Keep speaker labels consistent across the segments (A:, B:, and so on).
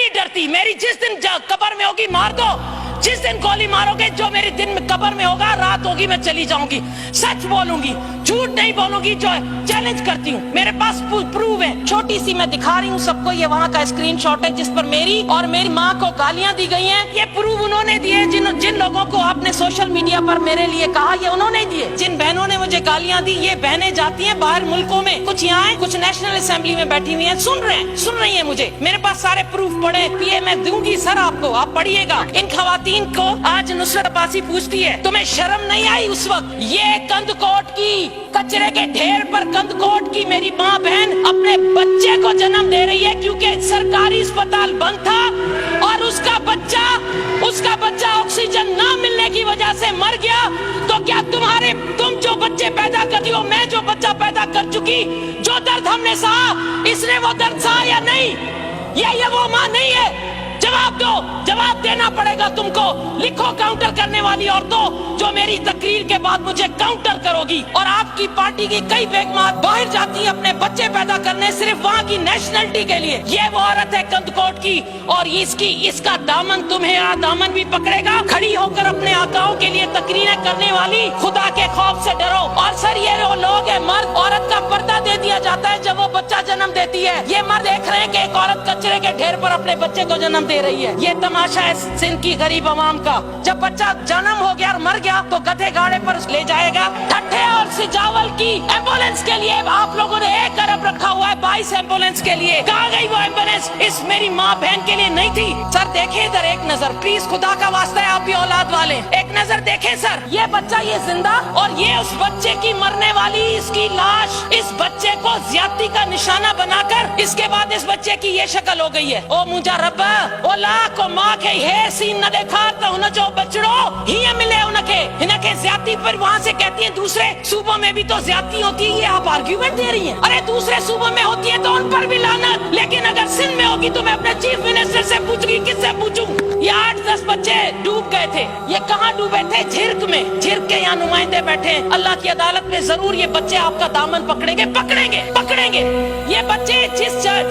A: نہیں ڈرتی. میری جس دن قبر میں ہوگی مار دو, جس دن گولی ماروگے جو میری دن میں قبر میں ہوگا, رات ہوگی میں چلی جاؤں گی. سچ بولوں گی, جھوٹ نہیں بولوں گی. جو چیلنج کرتی ہوں, میرے پاس پروف ہے. چھوٹی سی میں دکھا رہی ہوں سب کو, یہ وہاں کا اسکرین شاٹ ہے جس پر میری اور میری ماں کو گالیاں دی گئی ہیں. یہ پروف انہوں نے دیے. جن لوگوں کو آپ نے سوشل میڈیا پر میرے لیے کہا, یہ انہوں نے دیے. جن بہنوں نے مجھے گالیاں دی, یہ بہنیں جاتی ہیں باہر ملکوں میں, کچھ یہاں ہیں, کچھ نیشنل اسمبلی میں بیٹھی ہوئی ہیں, سن رہی ہیں مجھے. میرے پاس سارے پروف پڑے. پی میں دوں گی سر آپ کو, آپ پڑھیے گا. ان خواتین کو آج نصرت عباسی پوچھتی ہے, تمہیں شرم نہیں آئی اس وقت؟ یہ کند کوٹ کی کچرے کے ڈھیر پر کند کوٹ کی میری ماں بہن اپنے بچے کو جنم دے رہی ہے کیونکہ سرکاری اسپتال بند تھا اور اس کا بچہ آکسیجن نہ ملنے کی وجہ سے مر گیا. تو کیا تم جو بچے پیدا کرتی ہو, میں جو بچہ پیدا کر چکی, جو درد ہم نے سہا, اس نے وہ درد سہا یا نہیں؟ یہ وہ ماں نہیں ہے. جواب دو, جواب دینا پڑے گا تم کو. لکھو کاؤنٹر کرنے والی عورتوں جو میری تقریر کے بعد مجھے کاؤنٹر کرو گی. اور آپ کی پارٹی کی کئی بیگمات باہر جاتی ہیں اپنے بچے پیدا کرنے صرف وہاں کی نیشنلٹی کے لیے. یہ وہ عورت ہے کند کوٹ کی, اور اس کا دامن تمہیں دامن بھی پکڑے گا. کھڑی ہو کر اپنے آقاؤں کے لیے تقریریں کرنے والی, خدا کے خوف سے ڈرو. اور سر یہ وہ لوگ ہیں, مرد عورت کا پردہ دے دیا جاتا ہے جب وہ بچہ جنم دیتی ہے. یہ مرد دیکھ رہے ہیں کہ ایک عورت کچرے کے ڈھیر پر اپنے بچے کو جنم دے رہی ہے. یہ تماشا ہے سندھ کی غریب عوام کا. جب بچہ جنم ہو گیا اور مر گیا تو گدھے گاڑے پر لے جائے گا. ٹھٹھے اور سجاول کی ایمبولینس کے لیے آپ لوگوں نے 1 ارب رکھا ہوا ہے 22 ایمبولینس کے لیے. کہاں گئی وہ ایمبولینس؟ اس میری ماں بہن کے لیے نہیں تھی. سر دیکھیں ادھر ایک نظر پلیز, خدا کا واسطہ ہے, آپ بھی اولاد والے, ایک نظر دیکھیں سر. یہ بچہ یہ زندہ, اور یہ اس بچے کی مرنے والی اس کی لاش. اس بچے کو زیادتی کا نشانہ بنا کر اس کے بعد اس بچے کی یہ شکل ہو گئی ہے. او مجھا ربا, او لاکھ کو ماں کے ہے سین نہ دیکھا تو انہیں جو بچڑو ہی ملے انہیں کے زیادتی پر وہاں سے کہتی ہیں دوسرے صوبوں میں بھی تو زیادتی ہوتی ہے. یہ آپ آرگیومنٹ دے رہی ہیں. ارے دوسرے صوبوں میں ہوتی ہے تو ان پر بھی لعنت, لیکن اگر سندھ میں ہوگی تو میں اپنے چیف منسٹر سے پوچھوں گی. کس سے پوچھوں؟ یہ 8-10 بچے ڈوب گئے تھے. یہ کہاں ڈوبے تھے؟ جھرک میں. جھرک کے یہاں نمائندے بیٹھے ہیں. اللہ کی عدالت میں ضرور یہ بچے آپ کا دامن پکڑیں گے. یہ بچے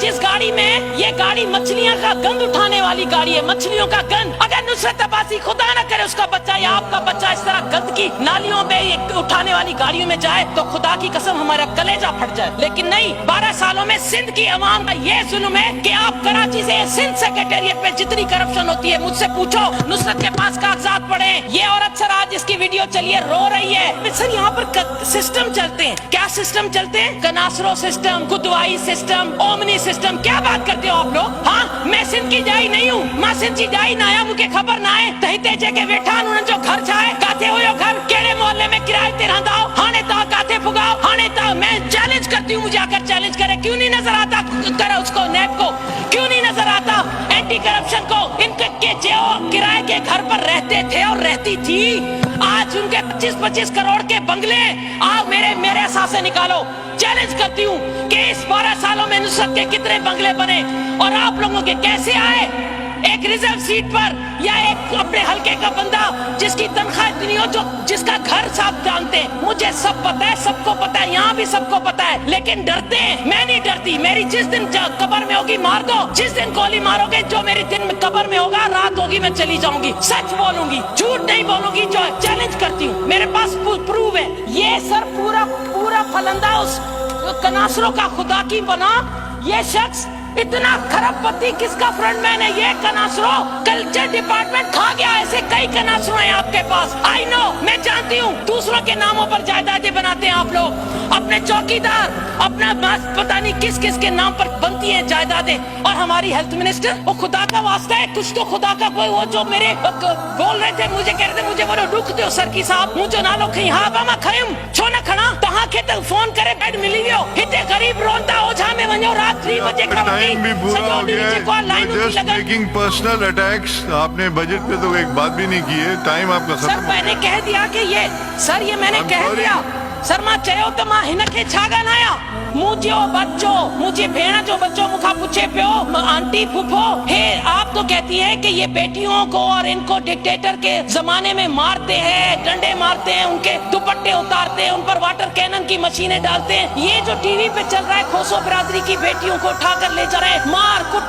A: جس گاڑی میں, یہ گاڑی مچھلیاں کا گند اٹھانے والی گاڑی ہے, مچھلیوں کا گند. اگر نصرت عباسی خدا نہ کرے اس کا بچہ یا آپ کا بچہ اس طرح گند کی نالیوں میں اٹھانے والی گاڑیوں میں جائے تو خدا کی قسم ہمارا کلیجہ پھٹ جائے. لیکن نہیں, 12 سالوں میں سندھ کی عوام کا یہ ظلم ہے کہ آپ کراچی سے سندھ سیکریٹریٹ میں جتنی کرپشن ہوتی ہے مجھ سے پوچھو. نصرت کے پاس کاغذات پڑے. یہ عورت سر آج اس کی ویڈیو چلیے رو رہی ہے. سر یہاں پر سسٹم چلتے ہیں. کیا سسٹم چلتے ہیں؟ کناسرو system, Kidwai system, omni system. کیا بات کرتے ہو آپ لوگ؟ ہاں میں سندھ کی جائی نہیں ہوں, ماں سندھ کی جائی نہ آیا, مجھے خبر نہ ہے. تہتے جے کے بیٹھا انہوں نے جو گھر چھائے کاتے ہوئے گھر کیڑے محلے میں کرائے تے رہندا ہو, ہانے تا کاتے پھگاؤ, ہانے تا. میں چیلنج کرتی ہوں, مجھے آ کر چیلنج کرے. کیوں نہیں نظر آتا کرے اس کو, نیب کو کیوں نہیں نظر آتا, اینٹی کرپشن کو؟ ان کے جو کرائے کے گھر پر رہتے تھے اور رہتی تھی, آج ان کے 25-25 کروڑ کے بنگلے آؤ میرے اثاثے نکالو. چیلنج کرتی ہوں کہ اس 12 سالوں میں نصرت کے کتنے بنگلے بنے اور آپ لوگوں کے کیسے آئے. ایک ریزرو سیٹ پر یا ایک اپنے حلقے کا بندہ جس کی تنخواہ اتنی ہو, جس کا گھر صاحب جانتے ہیں. مجھے سب پتا ہے, سب کو پتا ہے, یہاں بھی سب کو پتا ہے, لیکن ڈرتے ہیں. میں نہیں ڈرتی. میری جس دن قبر میں ہوگی مار دو, جس دن گولی مارو گے جو میری دن میں قبر میں ہوگا, رات ہوگی میں چلی جاؤں گی. سچ بولوں گی, جھوٹ نہیں بولوں گی. جو چیلنج کرتی ہوں, میرے پاس پروف ہے. یہ سر پورا پھلندہ اس کناسروں کا خدا کی بنا. یہ شخص اتنا خراب پتی کس کا فرنٹ مین ہے؟ یہ کناسرو کلچر ڈپارٹمنٹ کھا گیا. ایسے کئی کناسرو ہیں آپ کے پاس. آئی نو, میں جانتی ہوں. دوسروں کے ناموں پر جائیدادیں بناتے ہیں آپ لوگ. اپنے چوکیدار, اپنا پتہ نہیں کس کے نام پر بنتی ہیں جائیدادیں. اور ہماری ہیلتھ منسٹر, وہ خدا کا واسطہ ہے کچھ تو خدا کا کوئی, وہ جو میرے بول رہے تھے, مجھے کہہ رہے تھے مجھے وہ دکھ دیو سر کی صاحب, مجھے نہ لو کہیں ہاں باما کھائم چھو نہ کھڑا تہاں کے تک فون کرے بیڈ ملی ویو. ہتے غریب روندا اوجھا میں ونجو رات 3 بجے کا
B: ٹائم بھی پورا ہو گیا ہے. Just making personal attacks. آپ نے بجٹ پہ تو ایک بات بھی نہیں کی ہے. ٹائم آپ کا ختم.
A: سر میں نے کہہ دیا کہ یہ سر, یہ میں نے کہہ دیا سر. ماں چاہو تو ماں ہن کے چھاگا نایا. مجھے بچو, مجھے بھیڑا جو بچوں مکھا پوچھے پیو آنٹی پھوپھو ہے. آپ تو کہتی ہے کہ یہ بیٹیوں کو اور ان کو ڈکٹیٹر کے زمانے میں مارتے ہیں, ڈنڈے مارتے ہیں, ان کے دوپٹے اتارتے ہیں, ان پر واٹر کینن کی مشینیں ڈالتے ہیں. یہ جو ٹی وی پہ چل رہا ہے کھوسو برادری کی بیٹیوں کو اٹھا کر لے جا رہے ہیں, مار کٹ